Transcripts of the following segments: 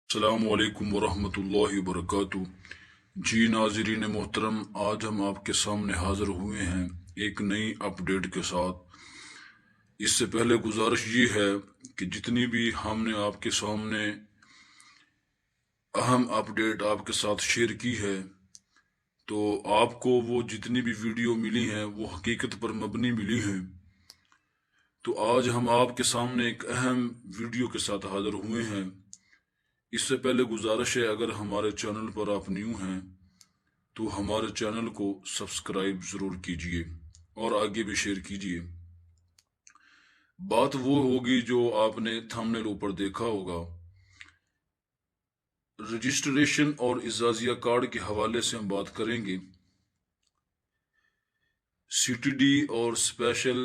السلام علیکم ورحمۃ اللہ وبرکاتہ۔ جی ناظرین محترم، آج ہم آپ کے سامنے حاضر ہوئے ہیں ایک نئی اپ ڈیٹ کے ساتھ۔ اس سے پہلے گزارش یہ ہے کہ جتنی بھی ہم نے آپ کے سامنے اہم اپ ڈیٹ آپ کے ساتھ شیئر کی ہے، تو آپ کو وہ جتنی بھی ویڈیو ملی ہیں وہ حقیقت پر مبنی ملی ہیں۔ تو آج ہم آپ کے سامنے ایک اہم ویڈیو کے ساتھ حاضر ہوئے ہیں۔ اس سے پہلے گزارش ہے، اگر ہمارے چینل پر آپ نیو ہیں تو ہمارے چینل کو سبسکرائب ضرور کیجئے اور آگے بھی شیئر کیجئے۔ بات وہ ہوگی جو آپ نے تھمبنیل اوپر دیکھا ہوگا، رجسٹریشن اور اعزازیہ کارڈ کے حوالے سے ہم بات کریں گے۔ سی ٹی ڈی اور اسپیشل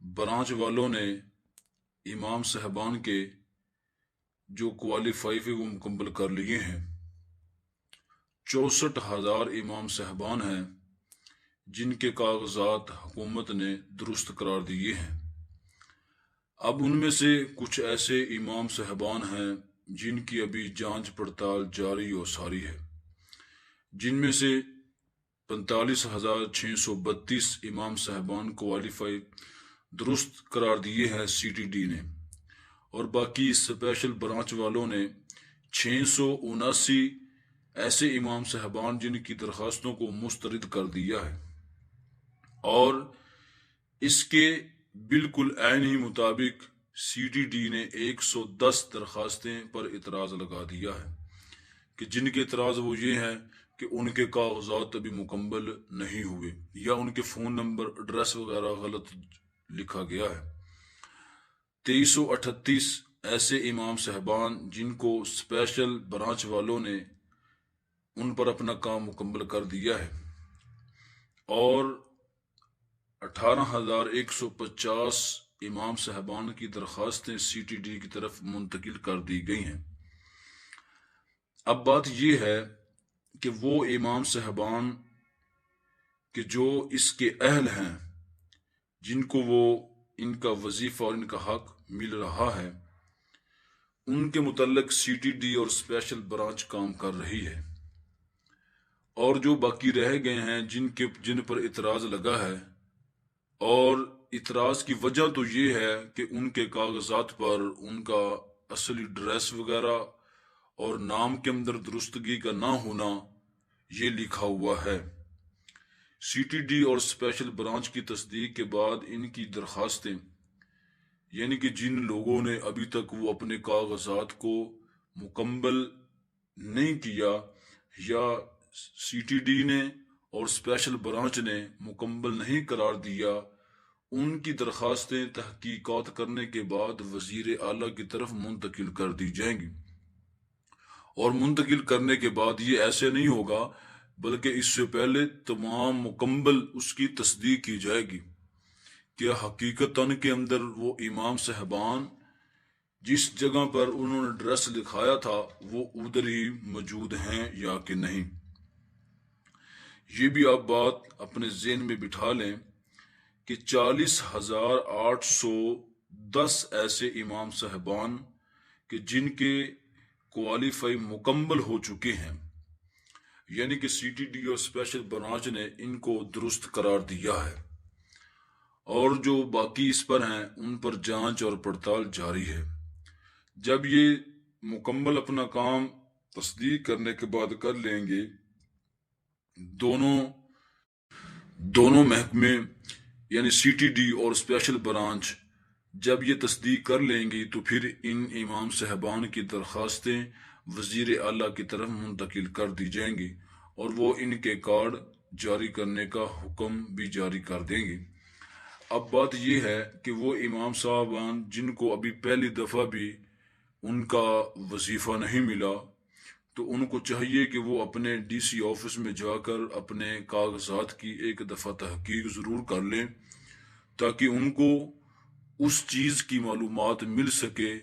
برانچ والوں نے امام صاحبان کے جو کوالیفائی وہ مکمل کر لیے ہیں۔ 64,000 امام صاحبان ہیں جن کے کاغذات حکومت نے درست قرار دیے ہیں۔ اب ان میں سے کچھ ایسے امام صاحبان ہیں جن کی ابھی جانچ پڑتال جاری و ساری ہے، جن میں سے 45,632 امام صاحبان کوالیفائی درست قرار دیے ہیں سی ٹی ڈی نے، اور باقی اسپیشل برانچ والوں نے 679 ایسے امام صاحبان جن کی درخواستوں کو مسترد کر دیا ہے، اور اس کے بالکل عین ہی مطابق سی ٹی ڈی نے 110 درخواستیں پر اعتراض لگا دیا ہے، کہ جن کے اعتراض وہ یہ ہیں کہ ان کے کاغذات ابھی مکمل نہیں ہوئے، یا ان کے فون نمبر ایڈریس وغیرہ غلط لکھا گیا ہے۔ 2338 ایسے امام صاحبان جن کو اسپیشل برانچ والوں نے ان پر اپنا کام مکمل کر دیا ہے، اور 18,150 امام صاحبان کی درخواستیں سی ٹی ڈی کی طرف منتقل کر دی گئی ہیں۔ اب بات یہ ہے کہ وہ امام صاحبان کہ جو اس کے اہل ہیں، جن کو وہ ان کا وظیفہ اور ان کا حق مل رہا ہے، ان کے متعلق سی ٹی ڈی اور اسپیشل برانچ کام کر رہی ہے، اور جو باقی رہ گئے ہیں جن پر اعتراض لگا ہے، اور اعتراض کی وجہ تو یہ ہے کہ ان کے کاغذات پر ان کا اصلی ڈریس وغیرہ اور نام کے اندر درستگی کا نہ ہونا یہ لکھا ہوا ہے۔ سی ٹی ڈی اور اسپیشل برانچ کی تصدیق کے بعد ان کی درخواستیں، یعنی کہ جن لوگوں نے ابھی تک وہ اپنے کاغذات کو مکمل نہیں کیا، یا سی ٹی ڈی نے اور اسپیشل برانچ نے مکمل نہیں قرار دیا، ان کی درخواستیں تحقیقات کرنے کے بعد وزیر اعلیٰ کی طرف منتقل کر دی جائیں گی، اور منتقل کرنے کے بعد یہ ایسے نہیں ہوگا، بلکہ اس سے پہلے تمام مکمل اس کی تصدیق کی جائے گی کہ حقیقتاً کے اندر وہ امام صاحبان جس جگہ پر انہوں نے ڈریس لکھایا تھا وہ ادھر ہی موجود ہیں یا کہ نہیں۔ یہ بھی آپ بات اپنے ذہن میں بٹھا لیں کہ 40,810 ایسے امام صاحبان کہ جن کے کوالیفائی مکمل ہو چکے ہیں، یعنی کہ سی ٹی ڈی اور اسپیشل برانچ نے ان کو درست قرار دیا ہے، اور جو باقی اس پر ہیں ان پر جانچ اور پڑتال جاری ہے۔ جب یہ مکمل اپنا کام تصدیق کرنے کے بعد کر لیں گے، دونوں محکمے یعنی سی ٹی ڈی اور اسپیشل برانچ جب یہ تصدیق کر لیں گی، تو پھر ان امام صاحبان کی درخواستیں وزیر اعلیٰ کی طرف منتقل کر دی جائیں گی، اور وہ ان کے کارڈ جاری کرنے کا حکم بھی جاری کر دیں گے۔ اب بات یہ ہے کہ وہ امام صاحبان جن کو ابھی پہلی دفعہ بھی ان کا وظیفہ نہیں ملا، تو ان کو چاہیے کہ وہ اپنے ڈی سی آفس میں جا کر اپنے کاغذات کی ایک دفعہ تحقیق ضرور کر لیں، تاکہ ان کو اس چیز کی معلومات مل سکے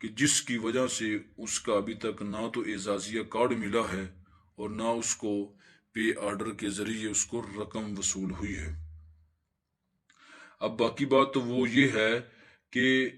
کہ جس کی وجہ سے اس کا ابھی تک نہ تو اعزازیہ کارڈ ملا ہے اور نہ اس کو پے آرڈر کے ذریعے اس کو رقم وصول ہوئی ہے۔ اب باقی بات تو وہ یہ ہے کہ